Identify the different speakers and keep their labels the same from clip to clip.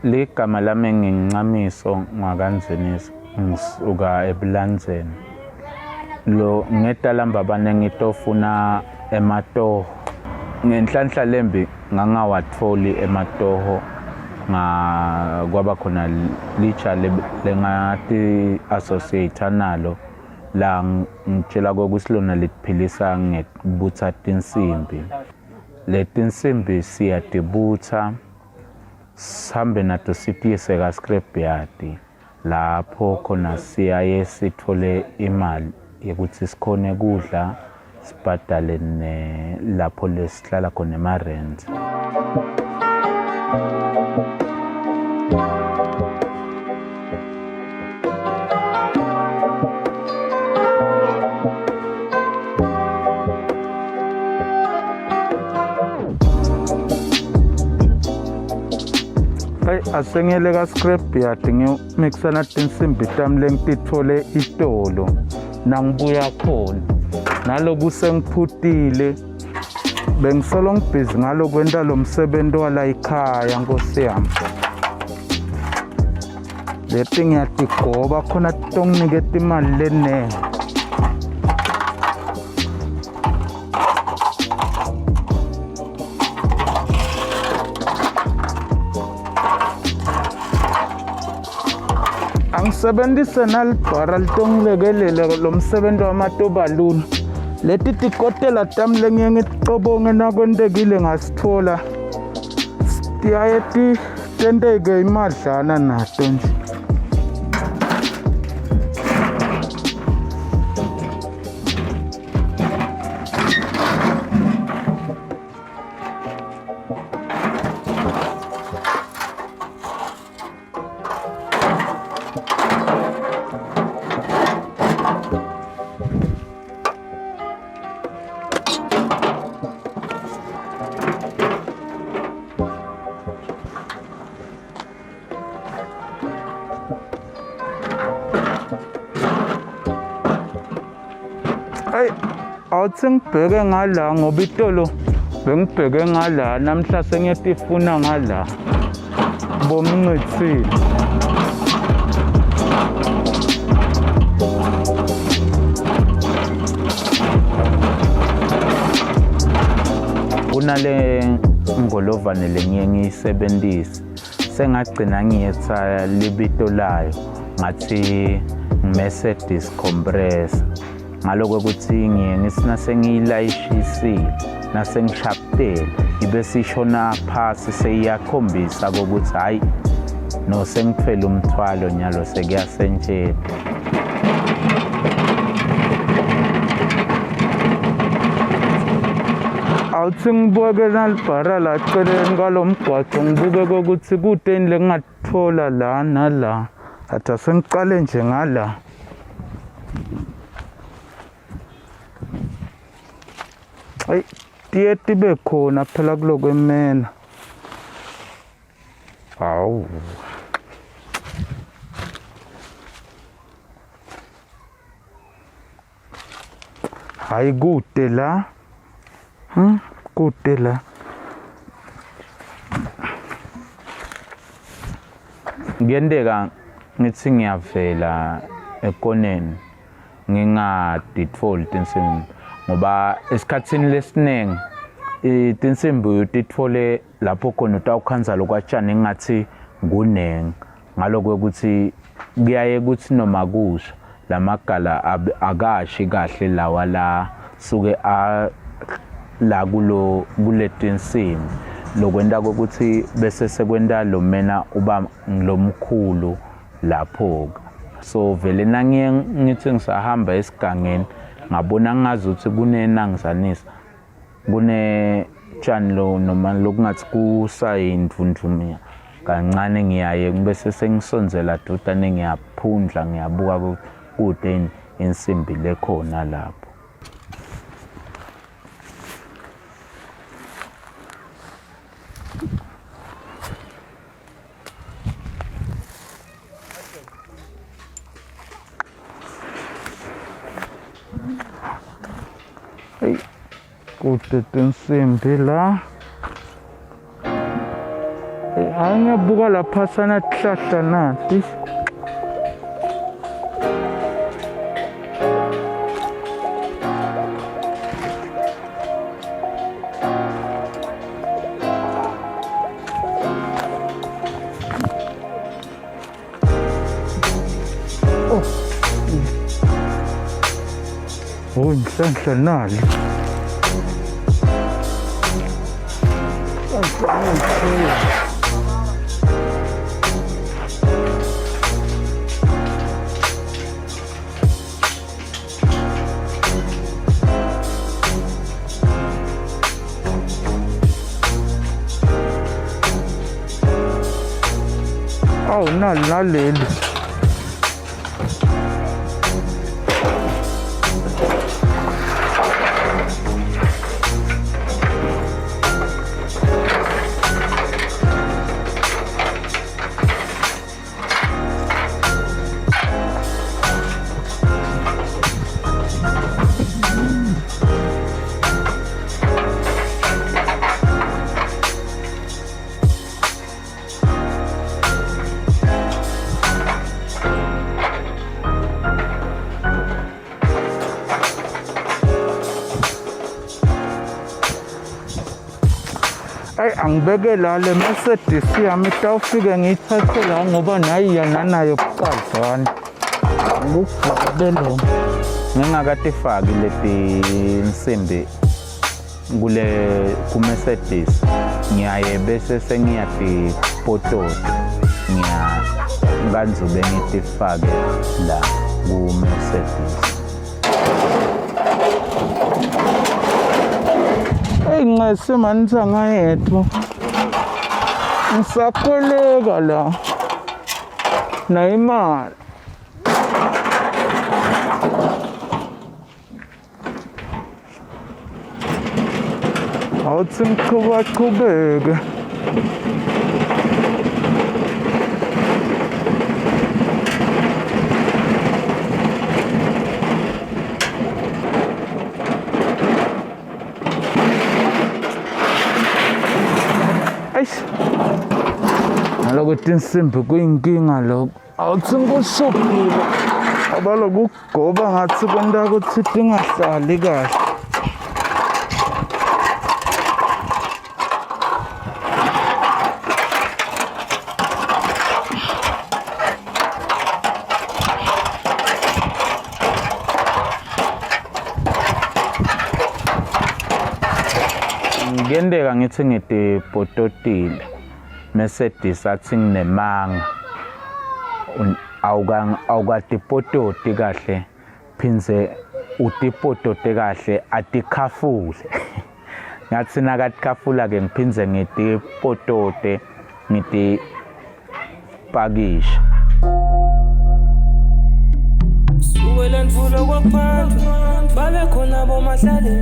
Speaker 1: ligama lami ngincamiso ngakanzenisi ngisuka ebulandzeni lo ngedala mbabane ngitofuna ematoho ngenhlanhla lembi ngangawatfoli ematoho kwaba khona litsha lengati associate nalo la ngitshela kokusilona liphilisa ngekubutha tinsimbi letinsimbi siyatibutha sihambe nato sitiyise ka scrapyard lapho khona siyaye sithole imali yekuthi sikhone kudla sibhadale lapho lesihlala khona emarent. Asengele ka scrapyard ngimixana tinsimbi tami lengitithole itolo nangibuya khona naloku sengiphutile bengisolo ngibhizi ngalo kwenta lo msebenzi wala ekhaya Nkosi yami leti ngiyatigoba khona tonginiketa imali lenengi angisebenzise nalibhara litongilekelela lo msebenzi wamatobalula leti tikotela tami lengiye ngicobonge nakwentekile ngasithola tiyaye tenteke imadlana nato nje. Awuthi ngibheke ngala ngoba itolo bengibheke ngala namhla sengiyatifuna ngala bomncitsile kunale ngolovane lengiye ngiyisebenzisa sengagcina ngiyetha libito layo ngathi Mercedes compressor ngaloko ukuthi ngiye ngisina sengiyilayishisile nasengishaptele ibe sishona phasi seyakhombisa ukuthi hayi no sengithwele umthwalo nyalo sekuyasentshela awuthi ngibuke nalibhara la eceleni kwalomgwaco ngibuke ukuthi kuteni lengathola la nala athi sengiqale nje ngala tiye tibe khona phela kulokwemena hawu hayi kude la kude la ngiyendeka ngithi ngiyavela ekoneni ngingaditfoli tinsimbi ngoba esikhatsini lesinengi tinsimbi utitfole lapho khona utawukhanza lokwatshani ngathi ngunengi ngaloko ukuthi kuyaye kuthi noma kusha lamagala akashi kahle lawa la suke la kule tinsimbi lokwenta ukuthi bese sekwenta lo mena uba ngilomkhulu lapho so vele nangiye ngithi ngisahamba esigangeni ngabona ngazuthi kunenangizanisa tshani lo noma lokungathi kusayindvundvumiya kancane ngiyaye bese sengisonzela dudane ngiyaphundla ngiyabuka kude insimbi lekhona lapho. Kude tinsimbi la ngiyabuka lapha sana hlahla nathi. Oh, inhlanhla nali. Oh, naleli. Ay, angibeke la le Mercedes yami itawufike ngiyithathe la ngoba nayiyana nayo bucazana. Ngubhekelo. Ngingakade faki leti insimbi kule ku Mercedes. Ngiyaye bese sengiyati potota. Nganzobe ngitifake la ku Mercedes. Ngase manisa ngayedwa ngisakholeka la na imali awuthi ngiqhubeke naloko tinsimbi kuyinkinga lokho awuthi ngikushubhile abaloku ukugoba ngathi kwenta ukuthi tingahlali kahle. Ngendeka ngithi ngitipototile Mercedes athi nginemanga awukatipototi kahle phinze utipotote kahle atikhafule ngathi nakatikhafula ke ngiphinze ngitipotote ngitipakisha. Suwelendvula kwaphandle babe khona bomahlale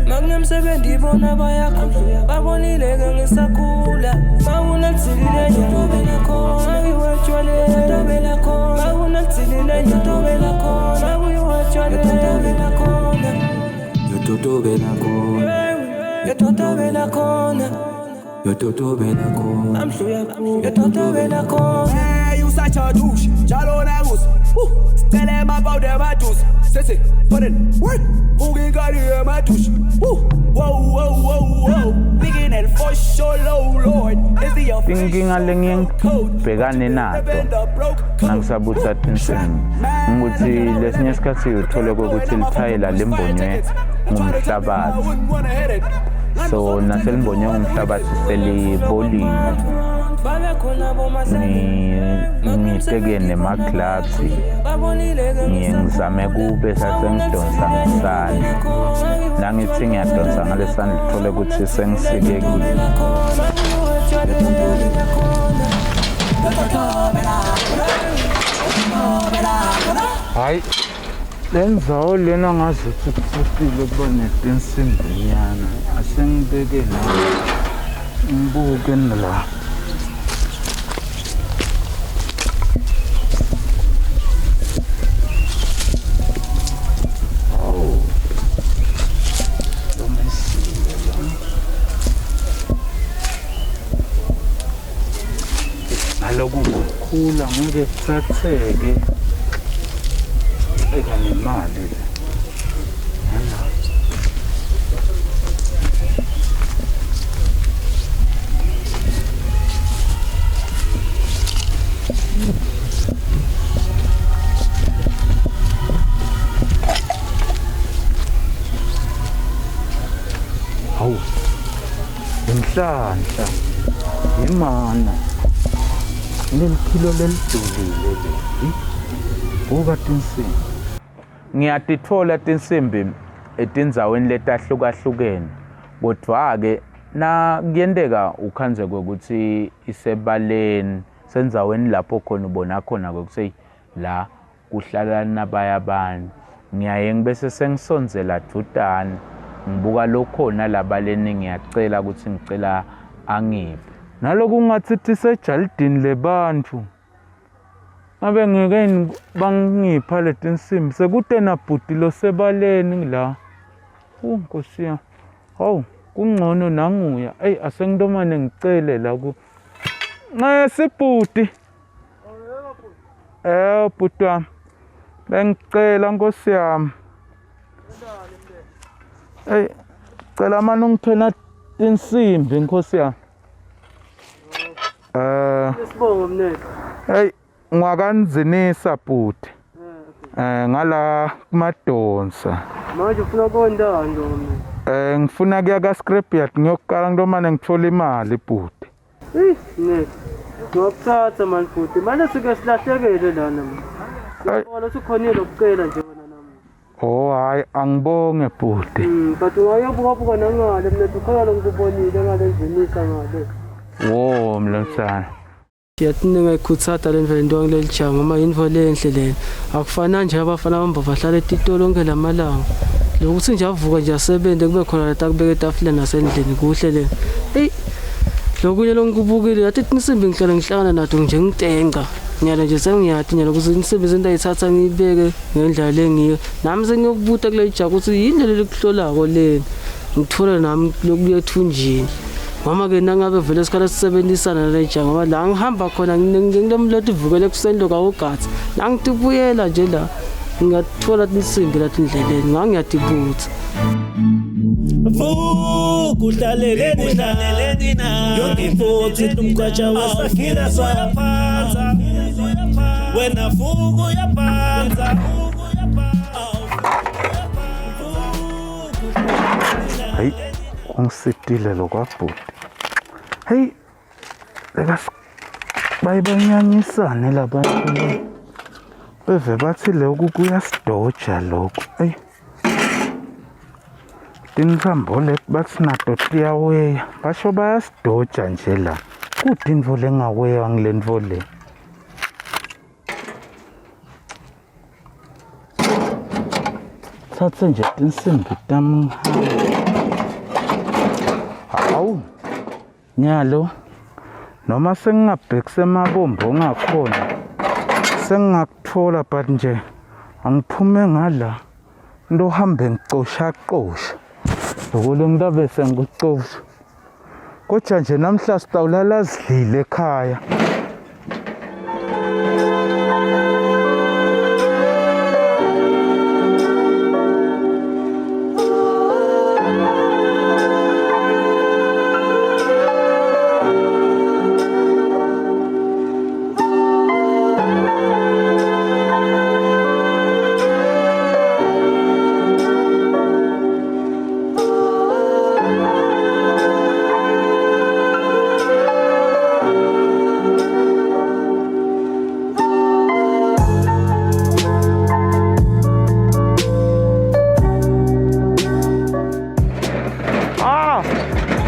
Speaker 1: makunemsebenzi bona bayakhula babonile ke ngisakhula mawunatsilile nyatobela khona iwatshwale tobela khona mawunatsilile nyatobela khona iwatshwale tobela khona yototobela khona yototobela khona yototobela khona amhloya yototobela khona. Hey, you such a douche jalo na gus tell them about them atus. Say, put it, work. Who got here, my douche? Whoa, whoa, whoa, whoa. Begin and for sure, Lord. Is the thinking a linging pegane nato. Nangsabutsa tinsim. Nguti lesnyaskasi utole kukuti litaila limbonye umhlabathi. So naselmbonye umhlabathi selibolile. Ngiteke nema-clubs ngizame kube sasengidonsa ngesandla la ngithi ngiyadonsa ngale sandla ngithole ukuthi sengisikekile. Hayi le ndzawo lena ngazuthi kuphusile kuba netinsimbinyana asengibeke la ngibuke nala. loku kukhula ngeke kuthatheke eka nemali le. Hawu, inhlanhla imana lelikhilo lelidulile leli. Buka tinsimbi. Ngiyatitfola tinsimbi etindzaweni letahlukahlukene. Kodwa-ke na kuyenteka ukhandzekwe ukuthi isebaleni sendzaweni lapho khona ubona khona ukuthi la kuhlala nabaya abantu. Ngiyaye ngibese sengisondzela dudane. Ngibuka lokhona labaleni ngiyacela ukuthi ngicela angiphe. Naloku ngathi sejaldini lebantfu. Ngabe ngeke bangipha letinsimbi sekutena bhuti lo sebaleni la. Nkosi yami. Hawu, kungcono nanguya. Ey asengitomane ngicele la ku. Sibhuti. Bhuti wami. Bengicela nkosi yami. Ey, cela manje ungithena insimbi nkosi yami.
Speaker 2: Sibongo mnene.
Speaker 1: Hey, ngwakanzinisa bhuti. Ngala kumadonsa.
Speaker 2: Manje ufuna konda ndo.
Speaker 1: Ngifuna kuya ka scrapyard ngiyokukala ngitomane ngithola imali bhuti.
Speaker 2: Ne. Ngiyokuthatha manje bhuti. Manje sike silahlekele lana manje. Wona usukhonile ukucela nje wena nami.
Speaker 1: Oh hayi angibonge bhuti.
Speaker 2: But ungayobuka nangale mina ukhala ngikubonile ngale nzinisa ngale.
Speaker 1: Wo mlomsana.
Speaker 2: Yathina ngayikhuthatha le ndlela into ngilelijanga uma yinvo lenhle lena. Akufana nje abafana bamba bahlala etitolo lonke lamalanga. Lokuthi nje avuka nje asebenze kube khona la takubeka etafuleni nasendlini kuhle le. Hey. Lokunye longikubukile yathi insimbi ngihlala ngihlangana nathi nje ngitenga. Nyalo nje sengiyathi nyalo ukuthi insimbi izinto ayithatha ngibeke ngendlela lengiyo. Nami sengiyokubuta kule jaka ukuthi yindlela lekuhlolako leni. Ngithola nami lokuye ethunjini. Mama ke nangabe vele sikhala sisebenzisana nale janga ngoba la ngihamba khona nginomlothi ivukele kusendo kawogathi. La ngitibuyela nje la ngathola insimbi lathi indleleni ngangiyadibutha.
Speaker 3: Kudlaleleni na yonke ifothi umgwaja wasakira sayaphanza wena fuku yaphanza.
Speaker 1: Hey, ungisitile lo kwabhuti. Hey, leka bayibanyanyisane labantu. Beve bathi lokhu kuyasidoja lokhu. Hey. Tinsambo leti bathi nato tiyaweya. Basho bayasidoja nje la. Kudinvo lengaweya ngilendvo le. Thathe nje tinsimbi tami. Hawu. Nyalo. Noma sengingabhekisa emabombo ngakhona. Sengingakuthola but nje angiphume ngala. Ndo hambe ngicosha. Lokule ngidabe sengikucosha. Kodwa nje namhla sitawulala sidlile ekhaya.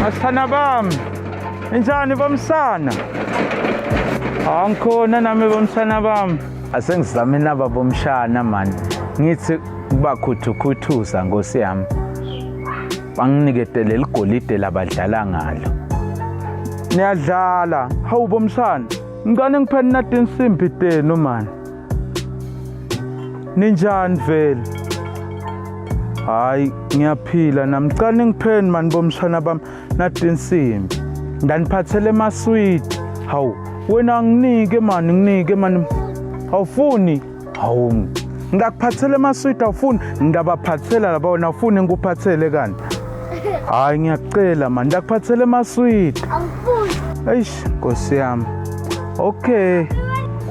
Speaker 1: Bafana bami, njani bomsana? Angikhona nami bomsana bami. Asengizame naba bomshana man. Ngithi kubakhuthukhuthuza Nkosi yami. Banginiketele ligolide labadlala ngalo. Niyadlala, hawu bomsana. Ngane ngipheni nathi insimbi teno man. Ninjani vele? Hayi ngiyaphila namcane ngipheni man bomshana bami nathi insimbi. Ndaniphathele maswiti. Hawu wena nginike mani awufuni hawu ngakuphathela amaswidi awufuni ngabaphathela laba wena awufuni ngikuphathele kanti hayi ngiyacela mani ngakuphathela amaswidi
Speaker 4: awufuni
Speaker 1: eish Nkosi yami okay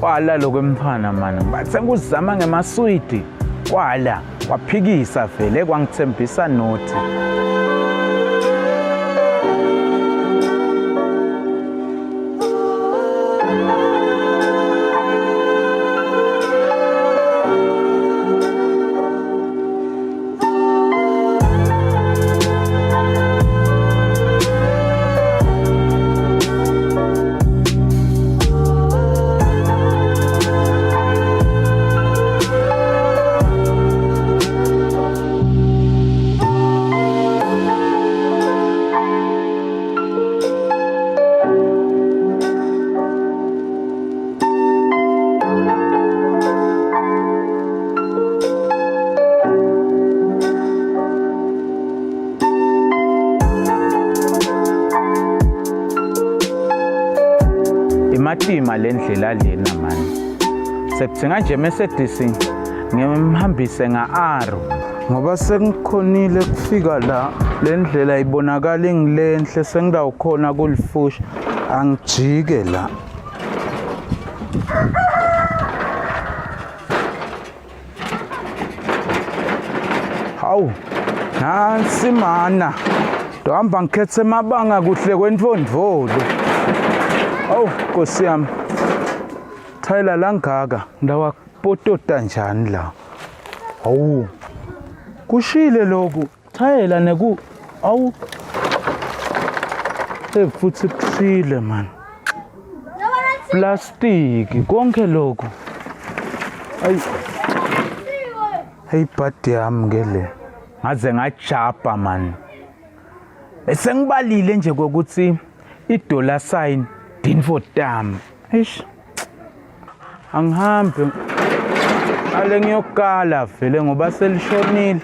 Speaker 1: kwala lokwemphana mani bathe nguzama ngemaswidi kwala waphikisa vele kwangithembisa nothi imatima lendlela lena mani sekuthenga nje Mercedes ngimhambise nga-aro ngoba sengikhonile kufika la lendlela ibonakala ingilenhle sengidawukhona kulifusha angijike la hawu nansi mana dohamba ngikhethe emabanga kuhle kwentfondvolo awu Nkosi yami thayela langaka ndawapotota njani la awu kushile lokhu thayela neku awu futhi kushile man plastiki konke lokhu ayi hey bhadi yami ngele ngaze ngajabha man bese ngibalile nje kokuthi i-dollar sign dinfo dam eish angihambe ale ngiyokala vele ngoba selishonile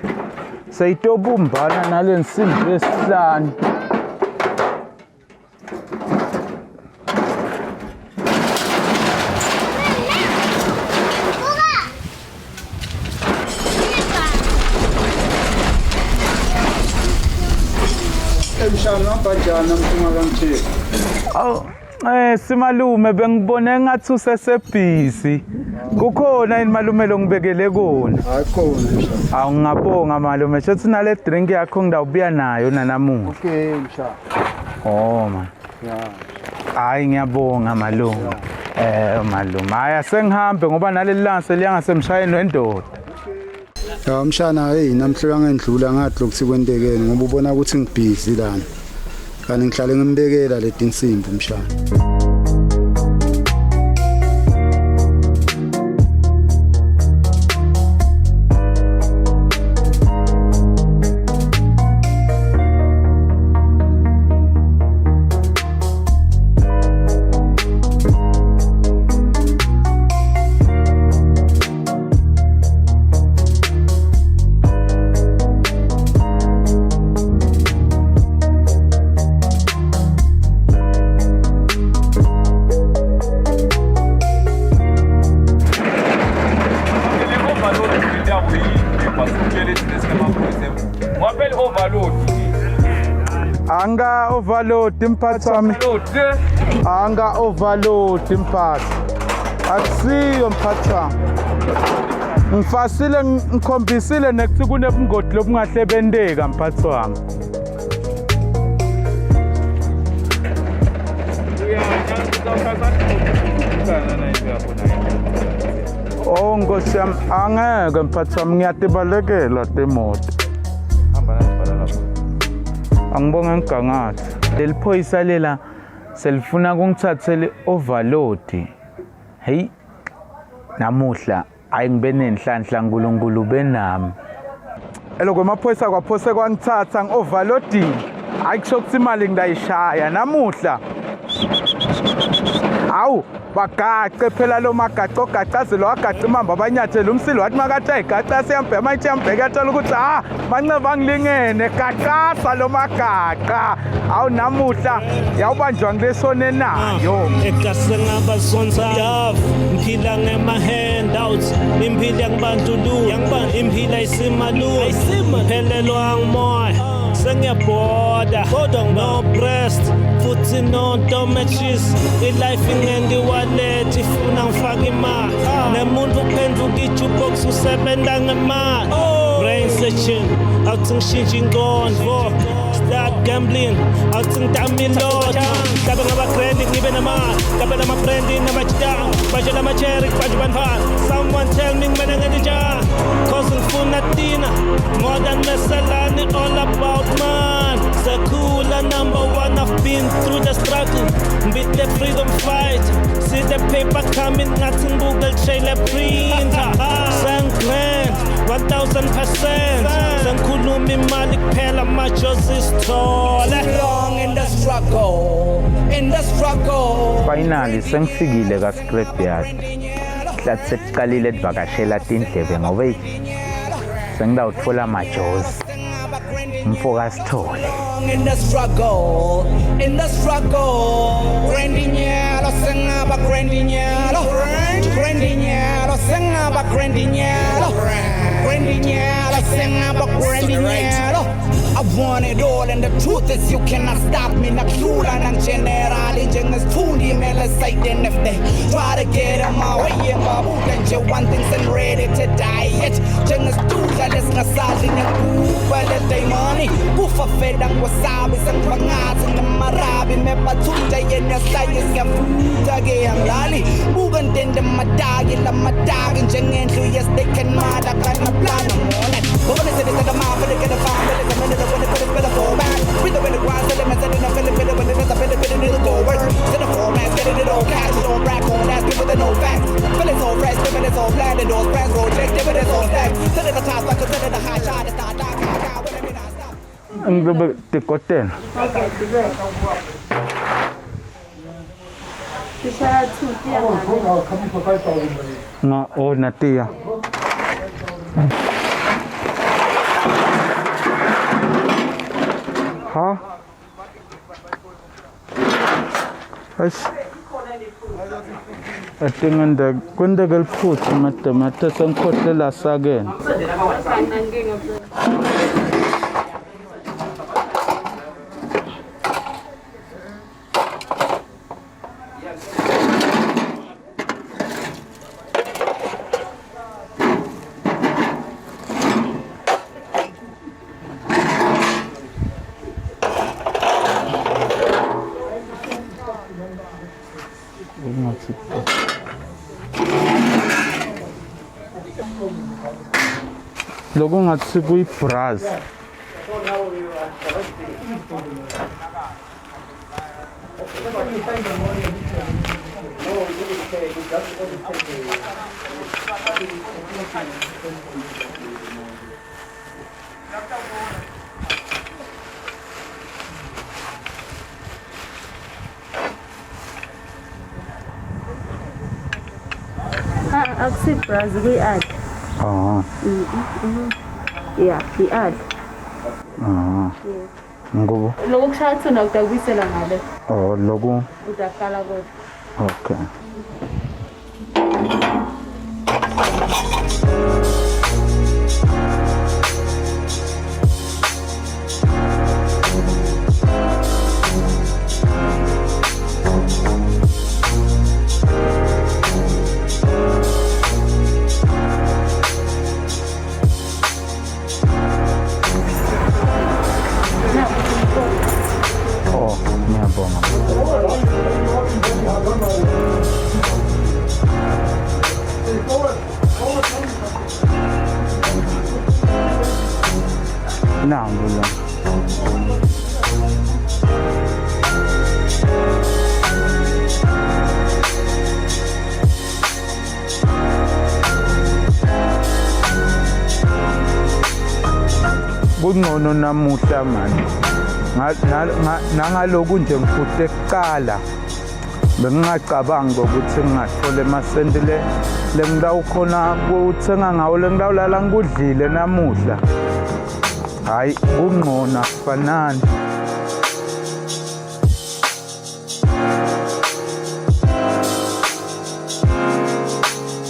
Speaker 1: seyitobumbana nale nsimbi yesihlanu
Speaker 5: Emshana bajana mthungakamthini.
Speaker 1: Aw simalume bengibone ngathi usesebhizi kukhona yini malume longibekele kona
Speaker 5: Hayi khona mshana.
Speaker 1: awu ngiyabonga malume shothi nale drink yakho ngidawubuya nayo nanamuhla
Speaker 5: Okay mshana.
Speaker 1: oh man
Speaker 5: Yeah.
Speaker 1: hayi ngiyabonga malume malume haya sengihambe ngoba naleli langa seliyangasemshayeni wendoda
Speaker 5: Ya mshana hey namhla ngendlula ngathi lokuthi kwentekene ngoba ubona ukuthi ngibhizi lana. Kanti ngihlale ngimbekela leti insimbi mshana.
Speaker 1: anga overload imphathi wami anga overload imphathi akusiyo mphathi wami ngifasile ngikhombisile nekuthi kunebungoti lobungahlebenteka mphathi wami oh Nkosi yami angeke mphathi wami ngiyatibalekela temoto angibonga ngigangathi leli phoyisa lela selifuna kungithathele overload hey namuhla ayingibe nenhlanhla uNkulunkulu benami eloko amaphoyisa kwaphose kwangithatha ngi-overloading ayikusho ukuthi imali ngidayishaya namuhla awu bagace phela lo magaca ogacazelo wagaca imamba abanyathela umsilo wathi makathi ayigaca siyambhema ithi yambheka atshela ukuthi manceba ngilingene gaqasa lo magaca awu namuhla yawubanjwa ngilesone nayo
Speaker 3: Ekase ngabasonsa mphila ngema-handouts imphila yangibandlulu imphila isimalu phelelwa ngimoya sengiyabhoda no breast futhi no matches ilife ingendiwallet ifuna ngifake imali nemuntu uphenduka ijukebox usebenza ngemali brain searching awuthi ngishintshe inkondlo start gambling awuthi ngidamilotha mhlabe ngaba-grandi ngibe nemali mhlabe lama-brandi namajitanga bajela amacheri banje baniphala someone tell me ngimele ngenzenjani cause ngifuna tina more than meselani all about man Sakula #1 I've been through the struggle with the freedom fight see the paper coming nothing Google trailer printer grand 1000% sengikhuluma imali kuphela majozi sithole
Speaker 4: long in the struggle
Speaker 1: finally sengifikile ka-scrapyard hlathi sekuqalile edivakashela tindlebe ngoba sengidawuthola majozi umfoka sithole
Speaker 4: in the struggle grandinyalo sengaba grandinyalo sengaba grandinyalo sengaba grandinyalo I want it all and the truth is you cannot stop me Nakhula nang general njengesithundi mele sayden if they try to get in my way mabuka nje one things and ready to die it njengesithuda lesingasadli nekuba le day money kufa feda ngwasabi sengibangazi namarabi mebathunja yena saye siyafuta ke angali buka ntende madagi lamadagi njengendlu yes they can mada kana plan mona ngoba nesebenzisa ngamapha lekena famba lekamele when they put it better for back with the way the grind so them said enough feeling better when there's a feeling it'll go work to the format getting it all cash it on rack on ass people that know facts feeling so fresh living it so bland and those brands roll check dividends on stack to the top like to the high shot it's not dark when I mean I stop
Speaker 1: ngibe tikoten nga o natia ha as atinganda kwenda gelfuthi matemate senkhohlela sakene loko ngathi kuyi-bras
Speaker 6: Aksi bras we-add. Yeah, i-add.
Speaker 1: ngoba
Speaker 6: Loko kushaya thuna utakubuyisela ngale.
Speaker 1: loko
Speaker 6: Utakala kodwa.
Speaker 1: okay ngiyabonga nangu lo kungcono namuhla manje nangaloku nje ngifute kuqala bengingacabangi ukuthi ngingathola emasenti le ngidawukhona kuthenga ngawo le ngidawulala ngikudlile namuhla. Hhayi, ungqona kufanani.